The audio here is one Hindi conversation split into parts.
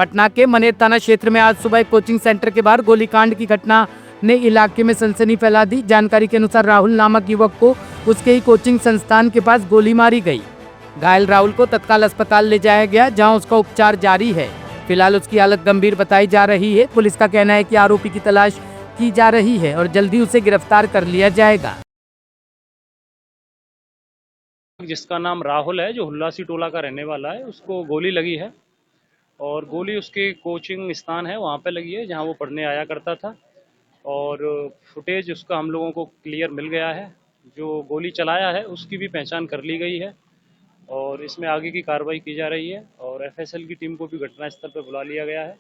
पटना के मनेर थाना क्षेत्र में आज सुबह एक कोचिंग सेंटर के बाहर गोलीकांड की घटना ने इलाके में सनसनी फैला दी। जानकारी के अनुसार राहुल नामक युवक को उसके ही कोचिंग संस्थान के पास गोली मारी गई। घायल राहुल को तत्काल अस्पताल ले जाया गया, जहां उसका उपचार जारी है। फिलहाल उसकी हालत गंभीर बताई जा रही है। पुलिस का कहना है कि आरोपी की तलाश की जा रही है और जल्दी उसे गिरफ्तार कर लिया जाएगा। जिसका नाम राहुल है, जो हुल्लासी टोला का रहने वाला है, उसको गोली लगी है और गोली उसके कोचिंग स्थान है वहाँ पे लगी है जहाँ वो पढ़ने आया करता था। और फुटेज उसका हम लोगों को क्लियर मिल गया है। जो गोली चलाया है उसकी भी पहचान कर ली गई है और इसमें आगे की कार्रवाई की जा रही है और एफएसएल की टीम को भी घटनास्थल पर बुला लिया गया है।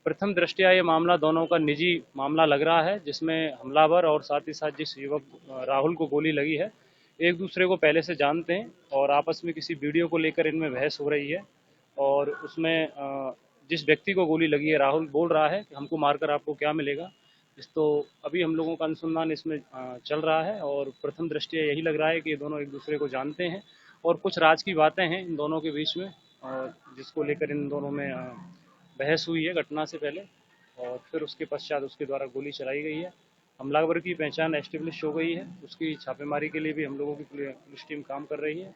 प्रथम दृष्टया ये मामला दोनों का निजी मामला लग रहा है, जिसमें हमलावर और साथ ही साथ जिस युवक राहुल को गोली लगी है एक दूसरे को पहले से जानते हैं और आपस में किसी वीडियो को लेकर इनमें बहस हो रही है। और उसमें जिस व्यक्ति को गोली लगी है, राहुल बोल रहा है कि हमको मारकर आपको क्या मिलेगा। तो अभी हम लोगों का अनुसंधान इसमें चल रहा है और प्रथम दृष्टया यही लग रहा है कि ये दोनों एक दूसरे को जानते हैं और कुछ राज की बातें हैं इन दोनों के बीच में, जिसको लेकर इन दोनों में बहस हुई है घटना से पहले और फिर उसके पश्चात उसके द्वारा गोली चलाई गई है। हमलावर की पहचान एस्टेब्लिश हो गई है। उसकी छापेमारी के लिए भी हम लोगों की पुलिस टीम काम कर रही है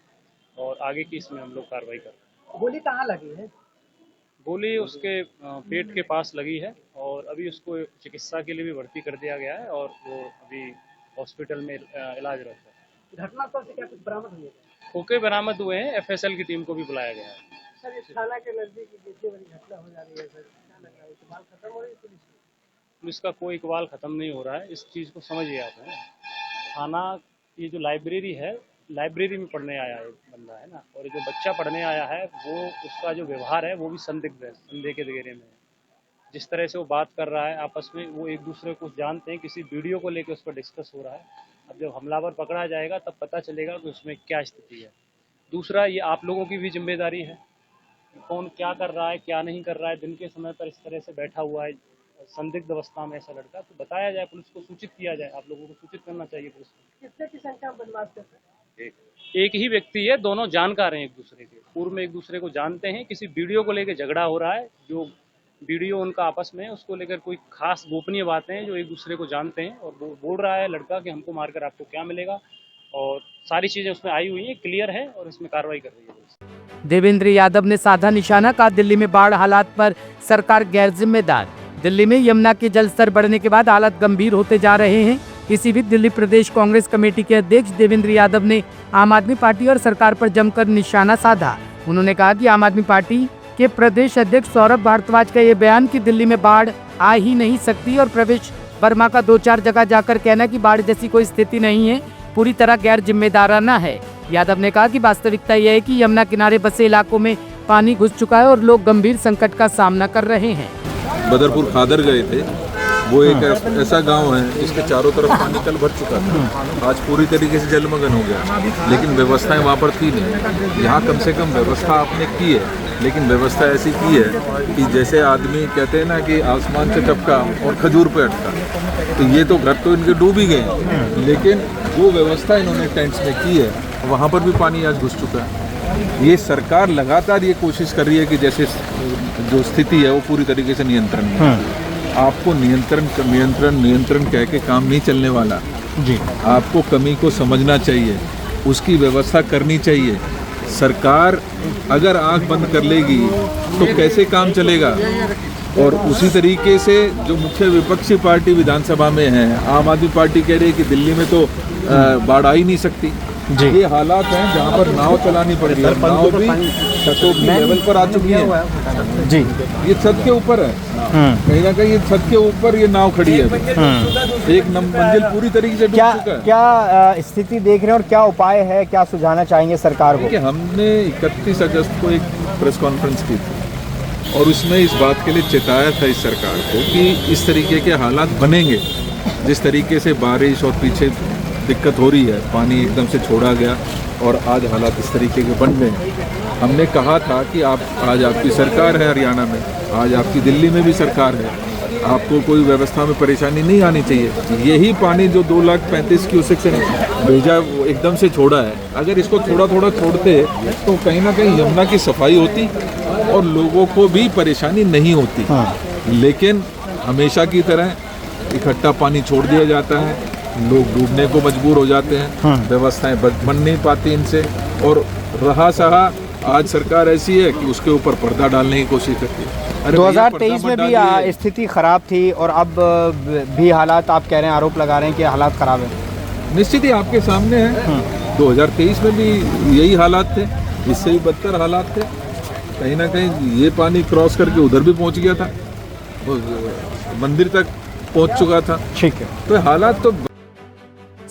और आगे की इसमें हम लोग कार्रवाई कर रहे हैं। गोली कहाँ लगी है? गोली उसके पेट के पास लगी है और अभी उसको चिकित्सा के लिए भी भर्ती कर दिया गया है और वो अभी हॉस्पिटल में इलाज रहता है। घटनास्थल से क्या कुछ बरामद हुए? खोखे बरामद हुए हैं। एफएसएल की टीम को भी बुलाया गया है। सर, इस थाना के नजदीक इतनी बड़ी घटना हो जा रही है सर, क्या लग रहा है? इकबाल खत्म हो रही है पुलिस का कोई इकबाल खत्म नहीं हो रहा है। इस चीज़ को समझिए आप है। थाना की जो लाइब्रेरी है, लाइब्रेरी में पढ़ने आया है बंदा है ना, और जो बच्चा पढ़ने आया है वो उसका जो व्यवहार है वो भी संदिग्ध है, संदेह के दायरे में है। जिस तरह से वो बात कर रहा है आपस में, वो एक दूसरे को जानते हैं। किसी वीडियो को लेकर उस पर डिस्कस हो रहा है। अब जब हमलावर पकड़ा जाएगा तब पता चलेगा कि उसमें क्या स्थिति है। दूसरा, ये आप लोगों की भी जिम्मेदारी है कि कौन क्या कर रहा है क्या नहीं कर रहा है। दिन के समय पर इस तरह से बैठा हुआ है संदिग्ध अवस्था में ऐसा लड़का, तो बताया जाए, पुलिस को सूचित किया जाए। आप लोगों को सूचित करना चाहिए पुलिस को। कितने की संख्या में बदमाश करते हैं? एक ही व्यक्ति है, दोनों जानकार हैं एक दूसरे के, पूर्व में एक दूसरे को जानते हैं। किसी वीडियो को लेकर झगड़ा हो रहा है, जो वीडियो उनका आपस में है उसको लेकर कोई खास गोपनीय बातें हैं जो एक दूसरे को जानते हैं। और बोल रहा है लड़का कि हमको मारकर आपको क्या मिलेगा, और सारी चीजें उसमें आई हुई है, क्लियर है और इसमें कार्रवाई कर रही है। देवेंद्र यादव ने साधा निशाना कहा, दिल्ली में बाढ़ हालात पर सरकार गैर जिम्मेदार। दिल्ली में यमुना के जलस्तर बढ़ने के बाद हालात गंभीर होते जा रहे हैं। इसी बीच दिल्ली प्रदेश कांग्रेस कमेटी के अध्यक्ष देवेंद्र यादव ने आम आदमी पार्टी और सरकार पर जमकर निशाना साधा। उन्होंने कहा कि आम आदमी पार्टी के प्रदेश अध्यक्ष सौरभ भारद्वाज का ये बयान कि दिल्ली में बाढ़ आ ही नहीं सकती और प्रवेश वर्मा का 2-4 जगह जाकर कहना कि बाढ़ जैसी कोई स्थिति नहीं है, पूरी तरह गैर जिम्मेदाराना है। यादव ने कहा कि वास्तविकता यह है कि यमुना किनारे बसे इलाकों में पानी घुस चुका है और लोग गंभीर संकट का सामना कर रहे हैं। बदरपुर खादर गए थे, वो एक ऐसा गांव है जिसके चारों तरफ पानी कल भर चुका था। आज पूरी तरीके से जलमग्न हो गया, लेकिन व्यवस्थाएं वहाँ पर थी नहीं। यहाँ कम से कम व्यवस्था आपने की है, लेकिन व्यवस्था ऐसी की है कि जैसे आदमी कहते हैं ना कि आसमान से टपका और खजूर पे अटका, तो ये तो घर तो इनके डूब ही गए, लेकिन जो व्यवस्था इन्होंने टेंट्स में की है वहाँ पर भी पानी आज घुस चुका है। ये सरकार लगातार ये कोशिश कर रही है कि जैसे जो स्थिति है वो पूरी तरीके से नियंत्रण में है। आपको नियंत्रण कह के काम नहीं चलने वाला जी। आपको कमी को समझना चाहिए, उसकी व्यवस्था करनी चाहिए। सरकार अगर आंख बंद कर लेगी तो कैसे काम चलेगा। और उसी तरीके से जो मुख्य विपक्षी पार्टी विधानसभा में है, आम आदमी पार्टी कह रही है कि दिल्ली में तो बाढ़ आ ही नहीं सकती जी। ये हालात हैं जहाँ पर नाव चलानी पड़ रही है, नाव भी छतों की लेवल पर आ चुकी है जी। ये छत के ऊपर है, कहीं ना कहीं ये छत के ऊपर ये नाव खड़ी है। एक मंजिल पूरी तरीके से डूब चुका है। क्या स्थिति देख रहे हैं और क्या उपाय है, क्या सुझाना चाहेंगे सरकार को? हमने 31 अगस्त को एक प्रेस कॉन्फ्रेंस की थी और उसमें इस बात के लिए चेताया था इस सरकार को कि इस तरीके के हालात बनेंगे। जिस तरीके से बारिश और पीछे दिक्कत हो रही है, पानी एकदम से छोड़ा गया और आज हालात इस तरीके के बन गए। हमने कहा था कि आज आपकी सरकार है हरियाणा में, आज आपकी दिल्ली में भी सरकार है, आपको कोई व्यवस्था में परेशानी नहीं आनी चाहिए। यही पानी जो 2,35,000 क्यूसेक से भेजा वो एकदम से छोड़ा है, अगर इसको थोड़ा थोड़ा छोड़ते तो कहीं ना कहीं यमुना की सफाई होती और लोगों को भी परेशानी नहीं होती। लेकिन हमेशा की तरह इकट्ठा पानी छोड़ दिया जाता है, लोग डूबने को मजबूर हो जाते हैं, व्यवस्थाएं बन नहीं पाती इनसे। और रहा सहा आज सरकार ऐसी है कि उसके ऊपर पर्दा डालने की कोशिश करती है। अरे भैया, 2023 में भी स्थिति खराब थी और अब भी हालात, आप कह रहे हैं, आरोप लगा रहे हैं कि हालात खराब है। निश्चित ही आपके सामने है, 2023 में भी यही हालात थे, इससे भी बदतर हालात थे। कहीं ना कहीं ये पानी क्रॉस करके उधर भी पहुंच गया था, मंदिर तक पहुंच चुका था। ठीक है, तो हालात तो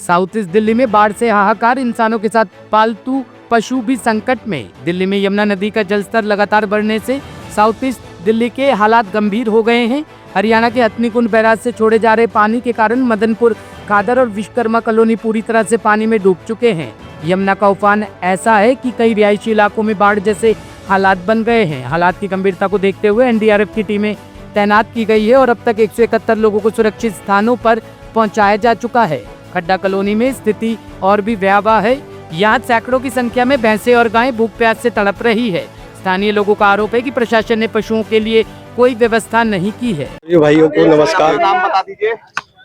साउथ ईस्ट दिल्ली में बाढ़ से हाहाकार, इंसानों के साथ पालतू पशु भी संकट में। दिल्ली में यमुना नदी का जलस्तर लगातार बढ़ने से साउथ ईस्ट दिल्ली के हालात गंभीर हो गए हैं। हरियाणा के हथनीकुंड बैराज से छोड़े जा रहे पानी के कारण मदनपुर, खादर और विश्वकर्मा कॉलोनी पूरी तरह से पानी में डूब चुके हैं। यमुना का उफान ऐसा है कि कई रिहायशी इलाकों में बाढ़ जैसे हालात बन गए हैं। हालात की गंभीरता को देखते हुए एनडीआरएफ की टीमें तैनात की गई है और अब तक 171 लोगों को सुरक्षित स्थानों पर पहुंचाया जा चुका है। खड्डा कॉलोनी में स्थिति और भी भयावह है। यहाँ सैकड़ों की संख्या में भैंसें और गायें भूख प्यास से तड़प रही है। स्थानीय लोगों का आरोप है कि प्रशासन ने पशुओं के लिए कोई व्यवस्था नहीं की है। सभी भाइयों को नमस्कार। नाम बता दीजिए।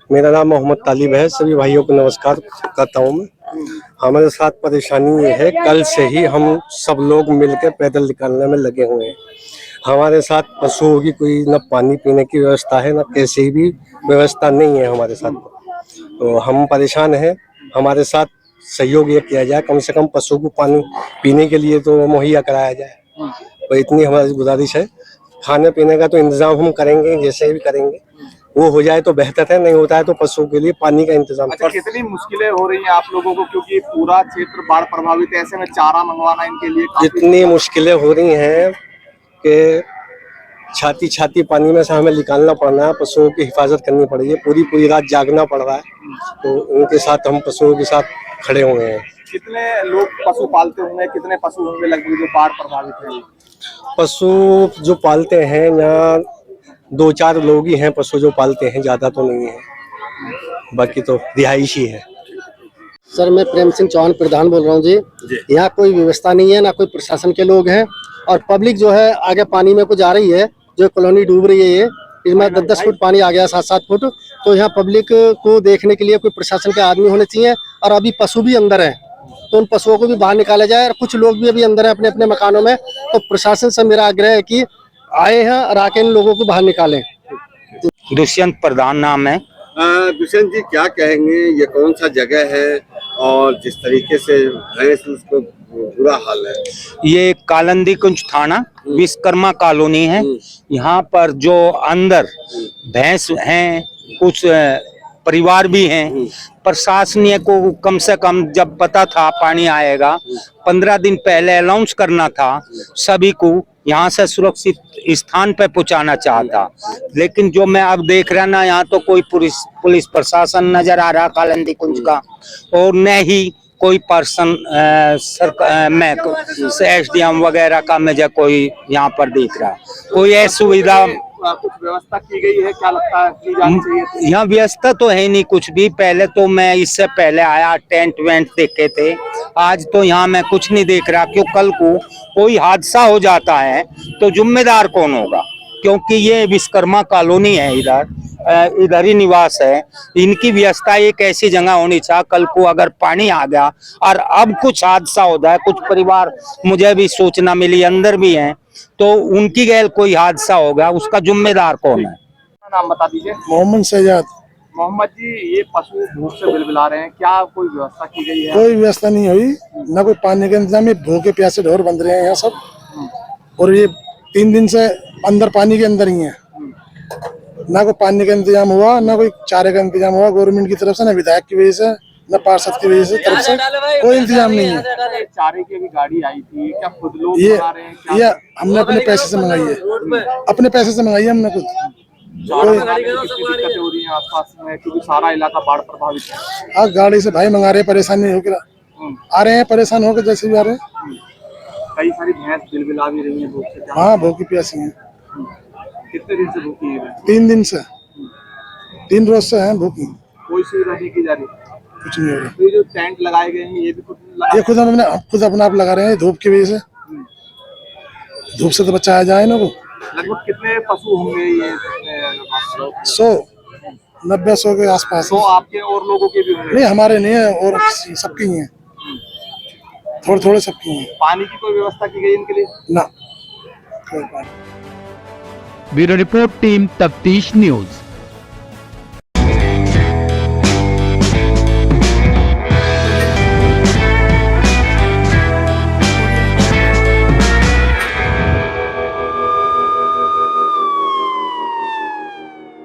मेरा नाम मोहम्मद तालिब है। सभी भाइयों को नमस्कार करता हूँ मैं। हमारे साथ परेशानी ये है, कल से ही हम सब लोग मिलकर पैदल निकालने में लगे हुए हैं। हमारे साथ पशुओं की कोई न पानी पीने की व्यवस्था है, न कैसे भी व्यवस्था नहीं है हमारे साथ। तो हम परेशान हैं। हमारे साथ सहयोग ये किया जाए, कम से कम पशु को पानी पीने के लिए तो मुहैया कराया जाए। तो इतनी हमारी गुजारिश है। खाने पीने का तो इंतजाम हम करेंगे, जैसे भी करेंगे, वो हो जाए तो बेहतर है, नहीं होता है तो पशुओं के लिए पानी का इंतजाम। अच्छा, कितनी मुश्किलें हो रही हैं आप लोगों को, क्योंकि पूरा क्षेत्र बाढ़ प्रभावित है, ऐसे में चारा मंगवाना इनके लिए इतनी मुश्किलें हो रही हैं कि छाती छाती पानी में से हमें निकालना पड़ रहा है, पशुओं की हिफाजत करनी पड़ रही है, पूरी पूरी रात जागना पड़ रहा है। तो उनके साथ हम पशुओं के साथ खड़े हुए हैं। कितने लोग पशु पालते होंगे, कितने पशु होंगे लगभग जो बाढ़ प्रभावित है? पशु जो पालते हैं यहाँ 2-4 लोग ही हैं पशु जो पालते हैं, ज्यादा तो नहीं है, बाकी तो रिहायशी है। सर मैं प्रेम सिंह चौहान प्रधान बोल रहा हूँ जी। यहाँ कोई व्यवस्था नहीं है, ना कोई प्रशासन के लोग हैं, और पब्लिक जो है आगे पानी में को जा रही है, जो कॉलोनी डूब रही है, ये इसमें 10-10 फुट पानी आ गया, 7-7 फुट। तो यहाँ पब्लिक को देखने के लिए कोई प्रशासन के आदमी होने चाहिए, और अभी पशु भी अंदर है तो उन पशुओं को भी बाहर निकाला जाए, और कुछ लोग भी अभी अंदर है अपने अपने मकानों में। तो प्रशासन से मेरा आग्रह है कि आए हैं और आके इन लोगों को बाहर निकालें। दुष्यंत प्रधान नाम है। दुष्यंत जी, क्या कहेंगे, ये कौन सा जगह है और जिस तरीके से भैंस उसको बुरा हाल है? ये कालंदी कुंज थाना विश्वकर्मा कॉलोनी है। यहाँ पर जो अंदर भैंस हैं, कुछ परिवार भी हैं। प्रशासनिक को कम से कम जब पता था पानी आएगा, 15 दिन पहले अनाउंस करना था, सभी को यहाँ से सुरक्षित स्थान पे पहुँचाना चाहता। लेकिन जो मैं अब देख रहा ना, यहाँ तो कोई पुलिस प्रशासन नजर आ रहा कालंदी कुंज का, और न ही कोई पर्सन मैं SDM वगैरह का मुझे कोई यहाँ पर दिख रहा। कोई ऐसी सुविधा कुछ व्यवस्था की गई है, क्या लगता है की जानी चाहिए? यहाँ व्यवस्था तो है नहीं कुछ भी। पहले तो मैं इससे पहले आया, टेंट वेंट देखे थे, आज तो यहाँ मैं कुछ नहीं देख रहा। क्यों कल को कोई हादसा हो जाता है तो जिम्मेदार कौन होगा? क्योंकि ये विश्वकर्मा कॉलोनी है, इधर ही निवास है। इनकी व्यवस्था एक ऐसी जगह होनी चाहिए, कल को अगर पानी आ गया और अब कुछ हादसा हो जाए, कुछ परिवार मुझे भी सूचना मिली अंदर भी हैं, तो उनकी गैल कोई हादसा होगा, उसका जिम्मेदार कौन है? नाम बता दीजिए। मोहम्मद सजाद। मोहम्मद जी, ये पशु भूख से बिलबिला रहे हैं, क्या कोई व्यवस्था की गई है? कोई व्यवस्था नहीं हुई, ना कोई पानी का इंतजाम। भूखे प्यासे ढोर बंध रहे हैं यहाँ सब, और ये 3 दिन से अंदर पानी के अंदर ही है। ना कोई पानी का इंतजाम हुआ, ना कोई चारे का इंतजाम हुआ गवर्नमेंट की तरफ से, ना विधायक की वजह से, न पार्षद की वजह से तरफ से कोई इंतजाम नहीं है। चारे की भी गाड़ी आई थी, क्या खुद लोग ये बना रहे हैं? क्या ये हमने अपने पैसे से मंगाई है, अपने पैसे से मंगाई है हमने खुद। कितनी दिक्कतें हो रही हैं आसपास में, क्योंकि सारा इलाका बाढ़ प्रभावित है? हाँ, गाड़ी से भाई मंगा रहे हैं, परेशानी होकर आ रहे हैं, परेशान होकर जैसे भी आ रहे हैं। कई सारी भैंस बिलबिला भी रही है भूख से। हाँ, भूखी प्यासी है। कितने दिन से भूखी है? 3 दिन से, 3 रोज से है भूखी। कोई सुविधा नहीं की जा रही? कुछ नहीं हो रहा। तो ये जो टेंट लगाए गए हैं, ये भी ये खुद अपना आप लगा रहे हैं, धूप की वजह से। धूप से तो बचाया जाए ना को। लगभग कितने पशु होंगे ये? 100-90-100 के आसपास। तो आपके और लोगों के भी होंगे? नहीं, हमारे नहीं है, और सबकी ही है, थोड़े थोड़े सबकी है। पानी की कोई व्यवस्था की गई इनके लिए? ना। ब्यूरो रिपोर्ट, टीम तफ्तीश न्यूज।